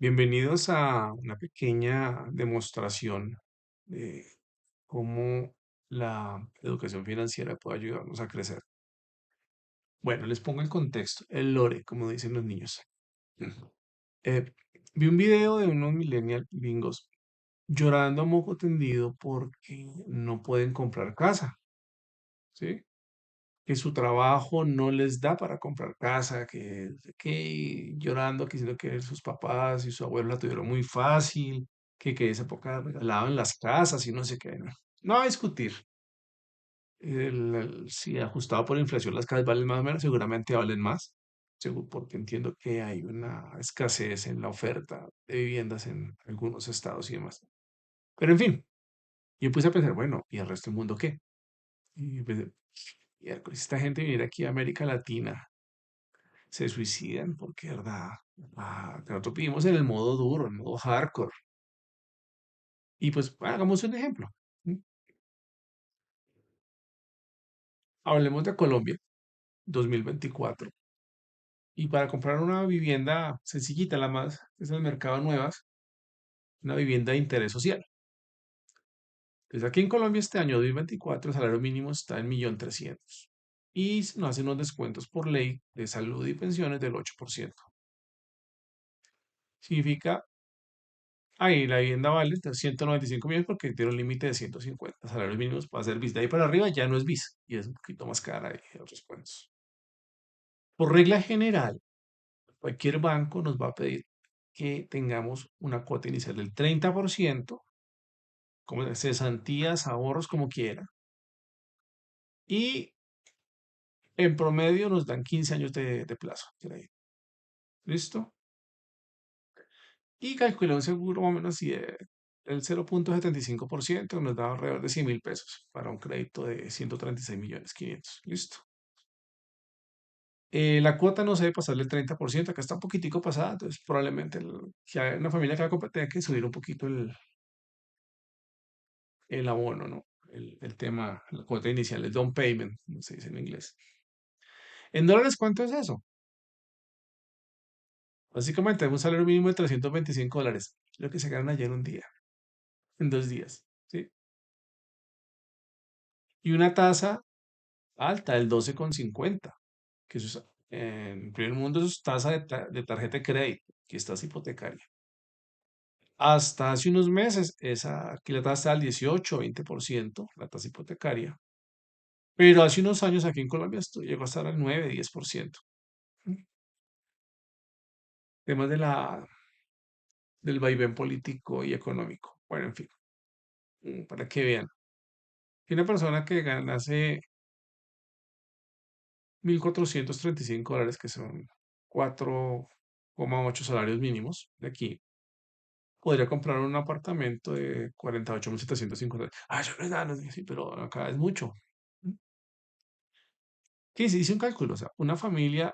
Bienvenidos a una pequeña demostración de cómo la educación financiera puede ayudarnos a crecer. Bueno, les pongo el contexto, el lore, como dicen los niños. Eh, Vi un video de unos millennial gringos llorando a moco tendido porque no pueden comprar casa, ¿sí? Que su trabajo no les da para comprar casa, que llorando, que diciendo que sus papás y su abuelo la tuvieron muy fácil, que en esa época regalaban las casas y no sé qué. No va a discutir. Si ajustado por inflación las casas valen más o menos, seguramente valen más, porque entiendo que hay una escasez en la oferta de viviendas en algunos estados y demás. Pero en fin, yo puse a pensar, bueno, ¿y el resto del mundo qué? Y pensé, miércoles, esta gente viene aquí a América Latina se suicidan porque, ¿verdad? Nosotros vivimos en el modo duro, en el modo hardcore. Y pues hagamos un ejemplo. ¿Mm? Hablemos de Colombia, 2024. Y para comprar una vivienda sencillita, la más, que es el mercado de nuevas, una vivienda de interés social. Entonces aquí en Colombia este año 2024 el salario mínimo está en 1.300.000. Y nos hacen unos descuentos por ley de salud y pensiones del 8%. Significa ahí la vivienda vale de 195 millones porque tiene un límite de 150 salarios mínimos para ser bis. De ahí para arriba ya no es bis y es un poquito más cara y otros cuentos. Por regla general, cualquier banco nos va a pedir que tengamos una cuota inicial del 30%, como de cesantías, ahorros, como quiera. Y en promedio nos dan 15 años de plazo. ¿Listo? Y calculé un seguro más o menos así el 0.75% nos da alrededor de 100.000 pesos para un crédito de 136.500.000. Listo. La cuota no se debe pasar del 30%, acá está un poquitico pasada, entonces probablemente que hay una familia que va a comprar tenga que subir un poquito el abono, ¿no? El tema, la cuota inicial, el down payment, como se dice en inglés. En dólares, ¿cuánto es eso? Básicamente, un salario mínimo de $325, lo que se ganan ayer un día, en 2 días, ¿sí? Y una tasa alta, el 12,50, que eso en el primer mundo eso es tasa de tarjeta de crédito, que estás hipotecaria. Hasta hace unos meses, aquí la tasa está al 18 o 20%, la tasa hipotecaria. Pero hace unos años aquí en Colombia esto llegó a estar al 9, 10%. ¿Mm? Temas del vaivén político y económico. Bueno, en fin, para que vean. Que una persona que ganase 1.435 dólares, que son 4,8 salarios mínimos de aquí, podría comprar un apartamento de 48.750. Ah, yo no es nada, no es- sí, pero acá es mucho. ¿Qué se hice un cálculo? O sea, una familia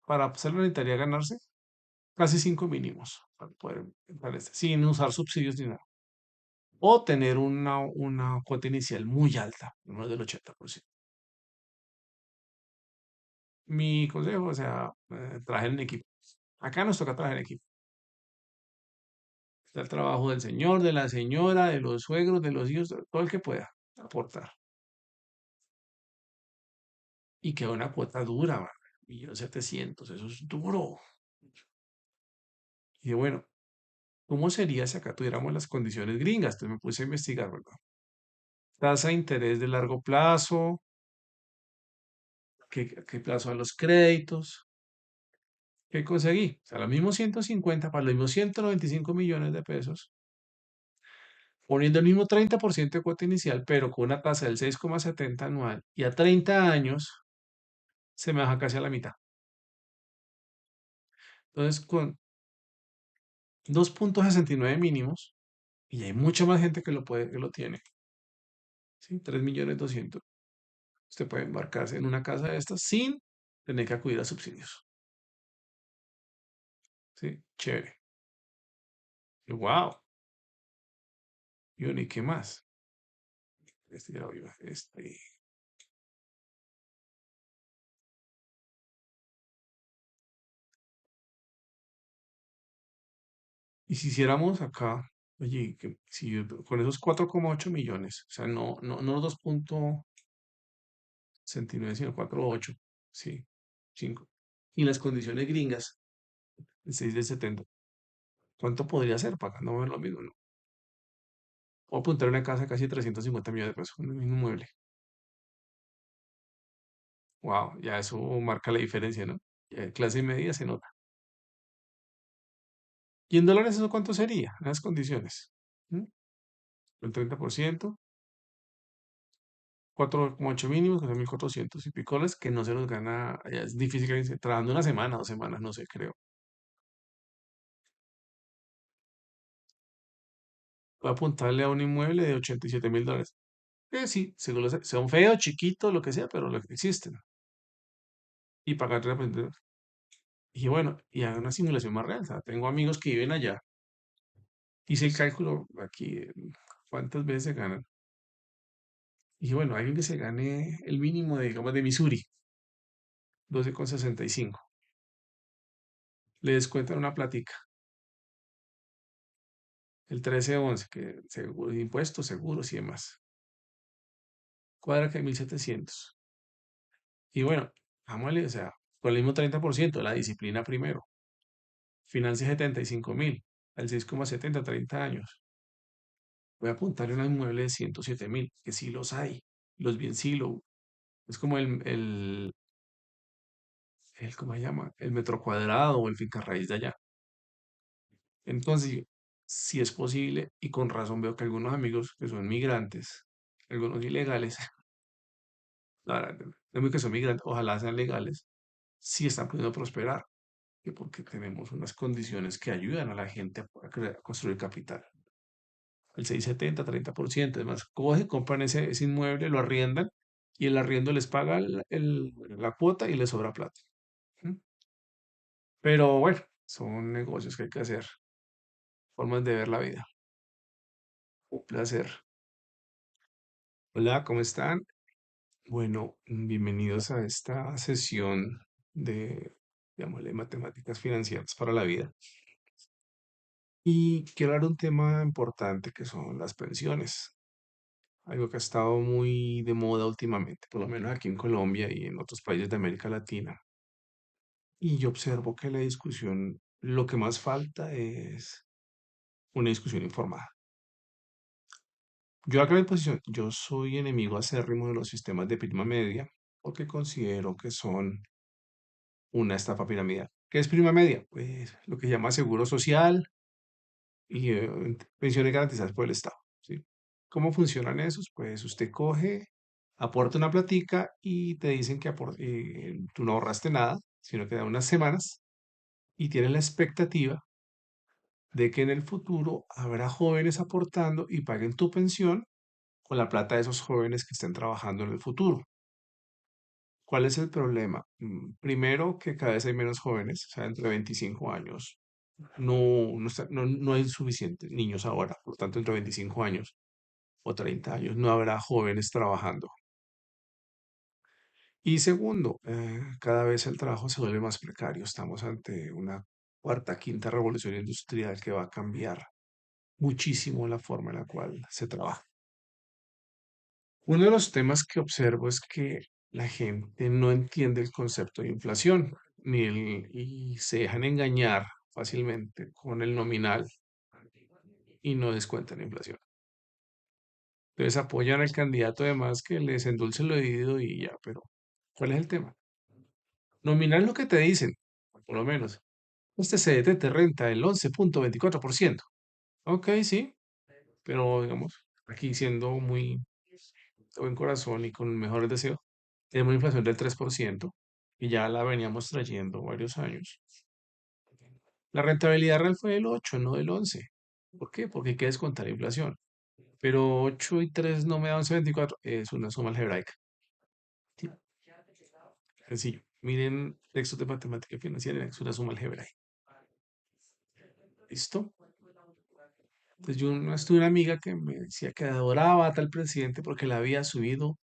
para ser planetaria ganarse casi 5 mínimos para poder entrar sin usar subsidios ni nada. O tener una cuota inicial muy alta, no del 80%. Mi consejo, o sea, trabajen en equipo. Acá nos toca trabajar en equipo. Está el trabajo del señor, de la señora, de los suegros, de los hijos, de todo el que pueda aportar. Y que una cuota dura, man, 1.700.000, eso es duro. Y bueno, ¿cómo sería si acá tuviéramos las condiciones gringas? Entonces me puse a investigar, ¿verdad? Tasa de interés de largo plazo, qué plazo a los créditos, ¿qué conseguí? O sea, los mismos 150 para los mismos 195 millones de pesos, poniendo el mismo 30% de cuota inicial, pero con una tasa del 6,70 anual y a 30 años se me baja casi a la mitad. Entonces, con 2,69 mínimos, y hay mucha más gente que lo tiene, ¿sí? 3.200.000. Usted puede embarcarse en una casa de estas sin tener que acudir a subsidios. ¿Sí? Chévere. Wow. Y bueno, ¿y qué más? Este ya lo iba. Y si hiciéramos acá, oye, que si con esos 4,8 millones, o sea, no los 2,69, sino 4,8, sí, 5. Y las condiciones gringas, el 6 del 70, ¿cuánto podría ser pagando más o menos lo mismo, no? O apuntar una casa de casi 350 millones de pesos, un mismo mueble. Wow, ya eso marca la diferencia, ¿no? Ya clase media se nota. ¿Y en dólares eso cuánto sería? En las condiciones. ¿Mm? El 30%, 4,8 mínimos, que son 1.400 y picoles, que no se los gana, ya es difícil que alguien trabajando una semana, 2 semanas, no sé, creo. Voy a apuntarle a un inmueble de 87.000 dólares. Que sí, seguro sea un feo, chiquito, lo que sea, pero lo que existen. Y pagar repente. Y bueno, y haga una simulación más real. O sea, tengo amigos que viven allá. Hice el cálculo aquí, cuántas veces se ganan. Y bueno, alguien que se gane el mínimo de, digamos, de Missouri, 12,65. Le descuentan una platica, el 13,11, que seguro, impuestos, seguros y demás. Cuadra que 1.700. Y bueno, vámonos, o sea, con el mismo 30%, la disciplina primero. Financia 75.000, al 6,70, 30 años. Voy a apuntarle un inmueble de 107.000, que sí los hay. Los bien sí lo. Es como ¿cómo se llama? El metro cuadrado o el finca raíz de allá. Entonces, si es posible, y con razón veo que algunos amigos que son migrantes, algunos ilegales, la verdad, no digo que son migrantes, ojalá sean legales, sí están pudiendo prosperar, que porque tenemos unas condiciones que ayudan a la gente a construir capital. El 6,70, 30%, además, coge, compran ese inmueble, lo arriendan y el arriendo les paga la cuota y les sobra plata. ¿Mm? Pero bueno, son negocios que hay que hacer, formas de ver la vida. Un placer. Hola, ¿cómo están? Bueno, bienvenidos a esta sesión de, llamémosle, matemáticas financieras para la vida. Y quiero hablar de un tema importante que son las pensiones, algo que ha estado muy de moda últimamente, por lo menos aquí en Colombia y en otros países de América Latina. Y yo observo que la discusión, lo que más falta es una discusión informada. Yo acá mi posición, yo soy enemigo acérrimo de los sistemas de prima media porque considero que son una estafa piramidal. ¿Qué es prima media? Pues lo que se llama seguro social y pensiones garantizadas por el Estado, ¿sí? ¿Cómo funcionan esos? Pues usted coge, aporta una platica y te dicen que tú no ahorraste nada, sino que da unas semanas y tienes la expectativa de que en el futuro habrá jóvenes aportando y paguen tu pensión con la plata de esos jóvenes que estén trabajando en el futuro. ¿Cuál es el problema? Primero, que cada vez hay menos jóvenes, o sea, entre 25 años. No hay suficientes niños ahora, por lo tanto, entre 25 años o 30 años no habrá jóvenes trabajando. Y segundo, cada vez el trabajo se vuelve más precario. Estamos ante una cuarta, quinta revolución industrial que va a cambiar muchísimo la forma en la cual se trabaja. Uno de los temas que observo es que la gente no entiende el concepto de inflación y se dejan engañar fácilmente con el nominal y no descuentan la inflación. Entonces apoyan al candidato además que les endulce el oído y ya, pero ¿cuál es el tema? Nominal lo que te dicen, por lo menos. Este CDT te renta el 11,24%. Ok, sí, pero digamos, aquí siendo muy de buen corazón y con mejores deseos, tenemos una inflación del 3% y ya la veníamos trayendo varios años. La rentabilidad real fue del 8, no del 11. ¿Por qué? Porque hay que descontar la inflación. Pero 8 y 3 no me da 11,24. Es una suma algebraica. Sí, sencillo. Miren textos de matemática financiera, es una suma algebraica. ¿Listo? Entonces yo tuve una amiga que me decía que adoraba a tal presidente porque le había subido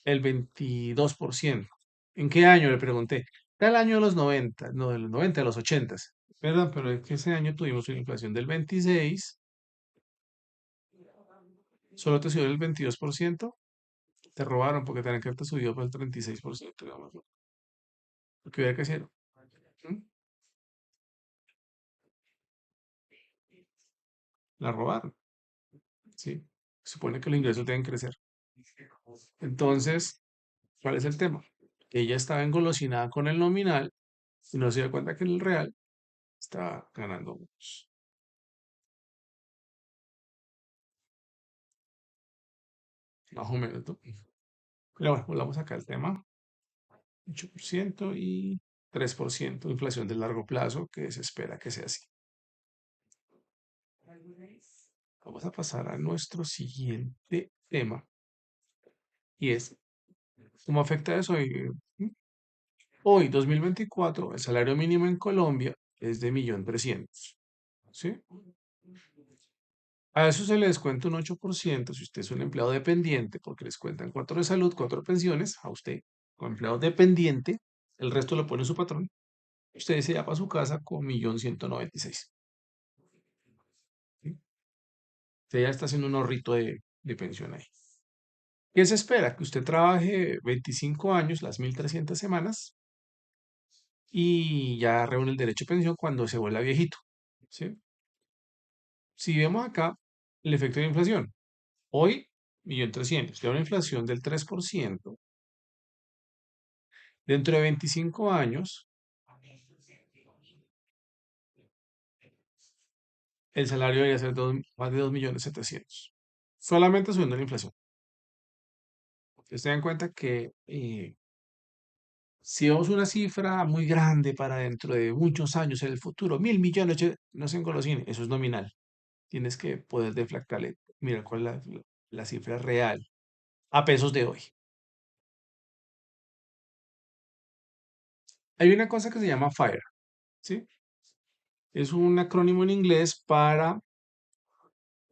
el 22%. ¿En qué año? Le pregunté. Era el año de los 90, no, de los 90, de los 80. ¿Verdad? Pero es que ese año tuvimos una inflación del 26, solo te subió el 22%, te robaron porque tenían que haberte subido por el 36%, digamos, ¿no? Porque hubiera que hacer. ¿Mm? La robaron, ¿sí? Supone que los ingresos deben crecer. Entonces, ¿cuál es el tema? Ella estaba engolosinada con el nominal y no se dio cuenta que en el real estaba ganando pues, más o menos, ¿no? Pero bueno, volvamos acá al tema. 8% y 3% de inflación de largo plazo que se espera que sea así. Vamos a pasar a nuestro siguiente tema y es cómo afecta eso. Hoy, 2024, el salario mínimo en Colombia es de 1.300.000, ¿sí? A eso se le descuenta un 8% si usted es un empleado dependiente, porque les cuentan 4 de salud, 4 de pensiones, a usted, como empleado dependiente, el resto lo pone su patrón. Usted se va para su casa con 1.196.000, ¿sí? Usted ya está haciendo un ahorrito de pensión ahí. ¿Qué se espera? Que usted trabaje 25 años, las 1.300 semanas, y ya reúne el derecho a pensión cuando se vuelva viejito, ¿sí? Si vemos acá el efecto de inflación, hoy 1.300.000, de una inflación del 3%, dentro de 25 años, el salario debería ser más de 2.700.000, solamente subiendo la inflación. Ustedes se dan cuenta que si vemos una cifra muy grande para dentro de muchos años en el futuro, 1.000.000.000, no se engolosine, eso es nominal. Tienes que poder deflactarle, mira cuál es la cifra real a pesos de hoy. Hay una cosa que se llama FIRE, ¿sí? Es un acrónimo en inglés para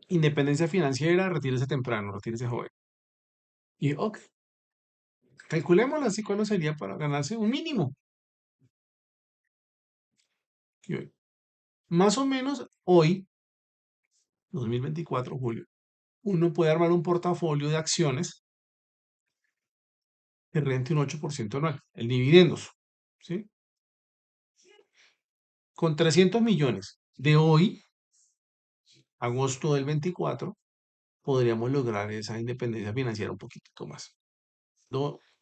independencia financiera, retírese temprano, retírese joven. Y ok, calculémoslo así, ¿cuándo sería para ganarse un mínimo? Y más o menos hoy, 2024, julio, uno puede armar un portafolio de acciones que rente un 8% anual, el dividendos, ¿sí? Con 300 millones de hoy, agosto del 24, podríamos lograr esa independencia financiera un poquito más.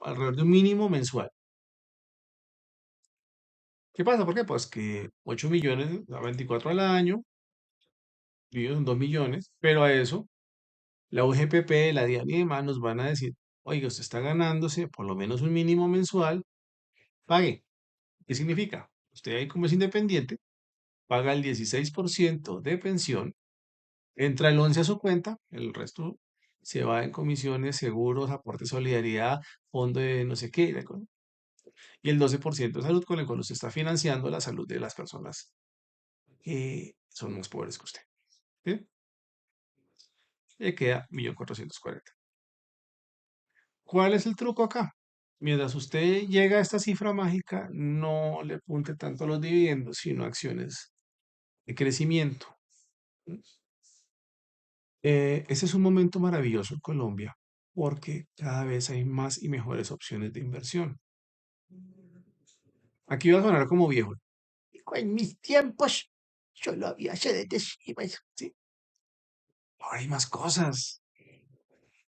Alrededor de un mínimo mensual. ¿Qué pasa? ¿Por qué? Pues que 8 millones a 24 al año, dividido en 2 millones, pero a eso la UGPP, la DIAN y demás nos van a decir, oiga, usted está ganándose por lo menos un mínimo mensual, pague. ¿Qué significa? Usted ahí como es independiente, paga el 16% de pensión, entra el 11 a su cuenta, el resto se va en comisiones, seguros, aporte de solidaridad, fondo de no sé qué, y el 12% de salud con el cual usted está financiando la salud de las personas que son más pobres que usted. ¿Sí? Le queda 1.440.000. ¿Cuál es el truco acá? Mientras usted llega a esta cifra mágica, no le apunte tanto a los dividendos, sino a acciones de crecimiento. Ese es un momento maravilloso en Colombia porque cada vez hay más y mejores opciones de inversión. Aquí va a sonar como viejo. En mis tiempos, yo lo había hecho desde Shiba, ¿sí? Ahora hay más cosas.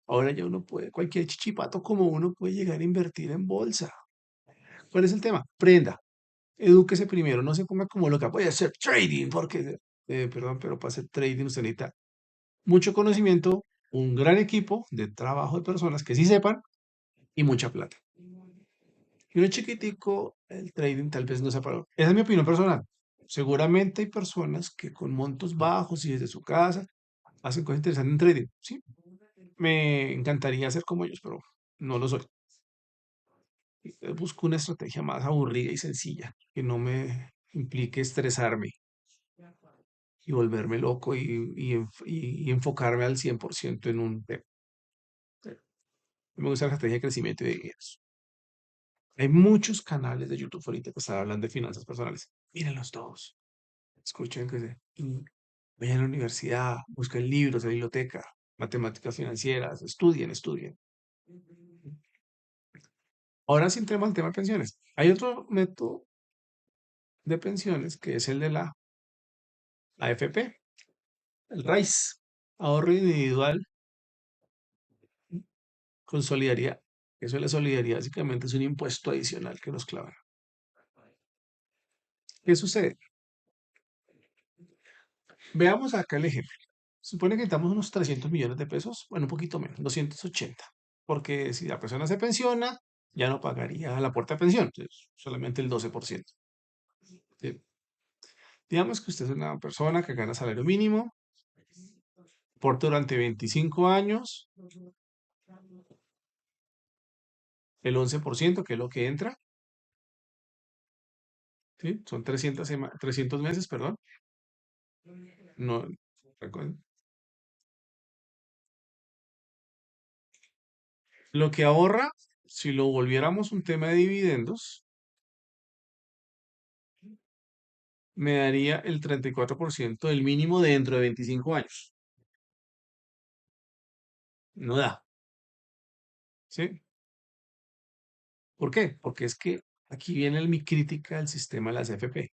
Ahora ya uno puede, cualquier chichipato como uno puede llegar a invertir en bolsa. ¿Cuál es el tema? Prenda, edúquese primero, no se ponga como loca, voy a hacer trading, porque, perdón, pero para hacer trading usted necesita mucho conocimiento, un gran equipo de trabajo de personas que sí sepan y mucha plata. Y uno chiquitico, el trading tal vez no sea para. Esa es mi opinión personal. Seguramente hay personas que con montos bajos y desde su casa hacen cosas interesantes en trading. Sí, me encantaría ser como ellos, pero no lo soy. Busco una estrategia más aburrida y sencilla, que no me implique estresarme y volverme loco y enfocarme al 100% en un tema. Me gusta la estrategia de crecimiento y de ingresos. Hay muchos canales de YouTube ahorita que están hablando de finanzas personales. Mírenlos todos. escuchen que y vayan a la universidad, busquen libros de biblioteca, matemáticas financieras, estudien, estudien. Ahora sin tema el tema de pensiones. Hay otro método de pensiones que es el de la AFP, el RAIS, ahorro individual con solidaridad. Eso de la solidaridad básicamente es un impuesto adicional que nos clavan. ¿Qué sucede? Veamos acá el ejemplo. Supone que necesitamos unos 300 millones de pesos, bueno, un poquito menos, 280, porque si la persona se pensiona, ya no pagaría la puerta de pensión, entonces solamente el 12%. ¿Sí? Digamos que usted es una persona que gana salario mínimo, por durante 25 años, el 11%, que es lo que entra, ¿sí? Son 300 meses, perdón. No, lo que ahorra, si lo volviéramos un tema de dividendos, me daría el 34% del mínimo dentro de 25 años. No da, ¿sí? ¿Por qué? Porque es que aquí viene mi crítica al sistema de las AFP.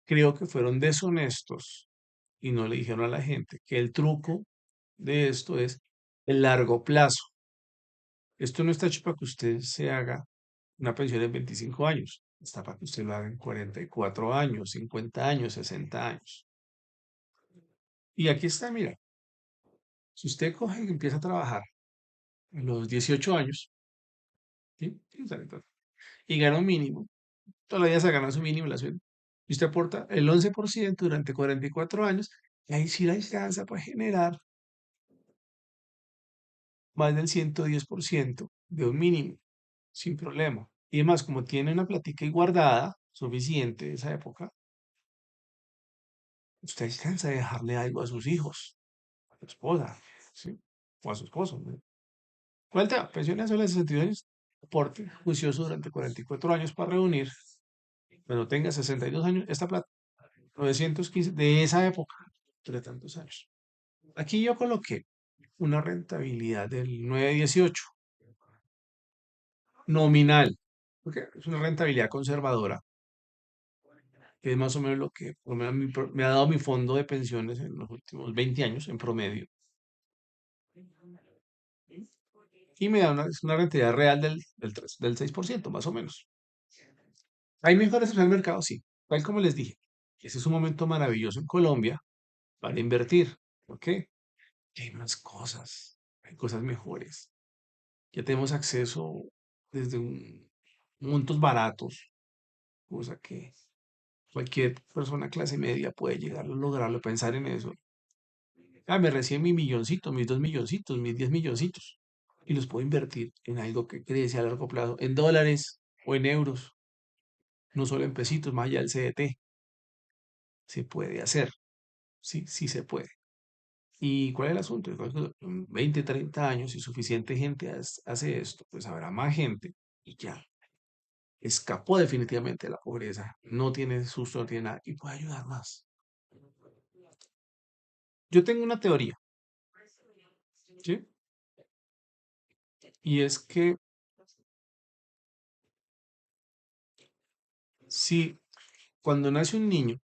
Creo que fueron deshonestos y no le dijeron a la gente que el truco de esto es el largo plazo. Esto no está hecho para que usted se haga una pensión en 25 años. Está para que usted lo haga en 44 años, 50 años, 60 años. Y aquí está, mira, si usted coge y empieza a trabajar a los 18 años, ¿sí? Y gana un mínimo, todavía se gana su mínimo la sueldo. Y usted aporta el 11% durante 44 años, y ahí sí la alcanza para generar más del 110% de un mínimo, sin problema. Y además, como tiene una platica y guardada suficiente de esa época, usted alcanza a dejarle algo a sus hijos, a su esposa, ¿sí? O a su esposo, ¿no? Cuenta, pensiones a los 62 años, aporte juicioso durante 44 años para reunir, cuando tenga 62 años, esta plata, 915 de esa época, entre tantos años. Aquí yo coloqué una rentabilidad del 9,18 nominal, porque es una rentabilidad conservadora, que es más o menos lo que por lo menos me ha dado mi fondo de pensiones en los últimos 20 años en promedio. Y me da una rentabilidad real del 6% más o menos. ¿Hay mejores en el mercado? Sí. Tal como les dije, ese es un momento maravilloso en Colombia para invertir. ¿Por qué? Que hay más cosas, hay cosas mejores. Ya tenemos acceso desde montos baratos, cosa que cualquier persona clase media puede llegar a lograrlo, pensar en eso. Ah, me reciben mi milloncito, mis 2 milloncitos, mis 10 milloncitos. Y los puedo invertir en algo que crece a largo plazo, en dólares o en euros, no solo en pesitos, más allá del CDT. Se puede hacer, sí, sí se puede. ¿Y cuál es el asunto? Yo creo que en 20, 30 años, si suficiente gente hace esto, pues habrá más gente y ya escapó definitivamente de la pobreza, no tiene susto, no tiene nada y puede ayudar más. Yo tengo una teoría, ¿sí? Y es que si cuando nace un niño,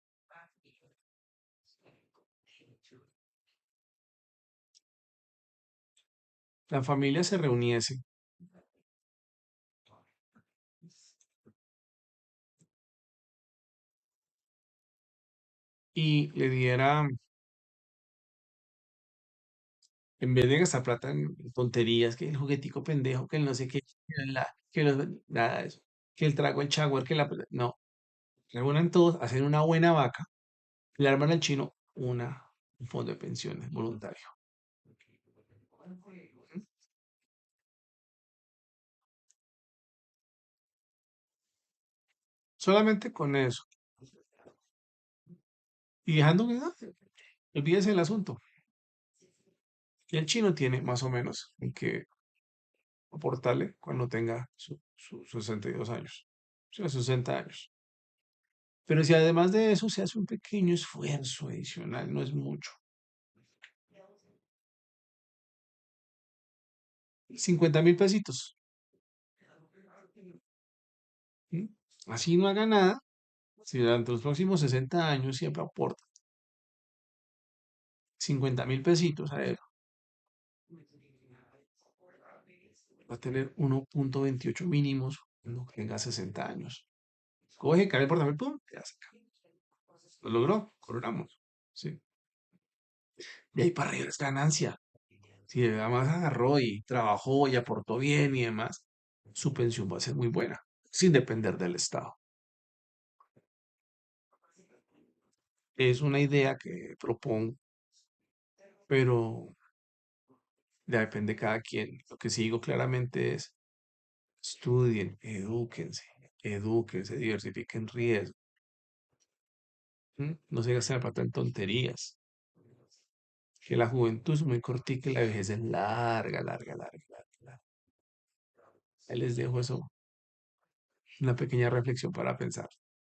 la familia se reuniese y le diera, en vez de gastar plata en tonterías, que el juguetico pendejo, que el no sé qué, nada de eso, que el trago, el chagüer, que la... No, reúnan todos, hacen una buena vaca, le arman al chino un fondo de pensiones voluntario. Solamente con eso. Y dejando que no, olvídese el asunto. Y el chino tiene más o menos en que aportarle cuando tenga sus 62 años, o sea, 60 años. Pero si además de eso se hace un pequeño esfuerzo adicional, no es mucho. 50.000 pesitos. ¿Sí? Así no haga nada. Si durante los próximos 60 años siempre aporta 50.000 pesitos a él, va a tener 1,28 mínimos cuando tenga 60 años. Coge, cae el portafolio, ¡pum! Ya se acabó. Lo logró, coronamos. Sí. De ahí para arriba es ganancia. Si además agarró y trabajó y aportó bien y demás, su pensión va a ser muy buena, sin depender del Estado. Es una idea que propongo, pero ya depende de cada quien. Lo que sí digo claramente es, estudien, edúquense, diversifiquen riesgo. No se gasten la plata en tonterías. Que la juventud es muy cortica y la vejez es larga, larga, larga, larga, larga. Ahí les dejo eso, una pequeña reflexión para pensar.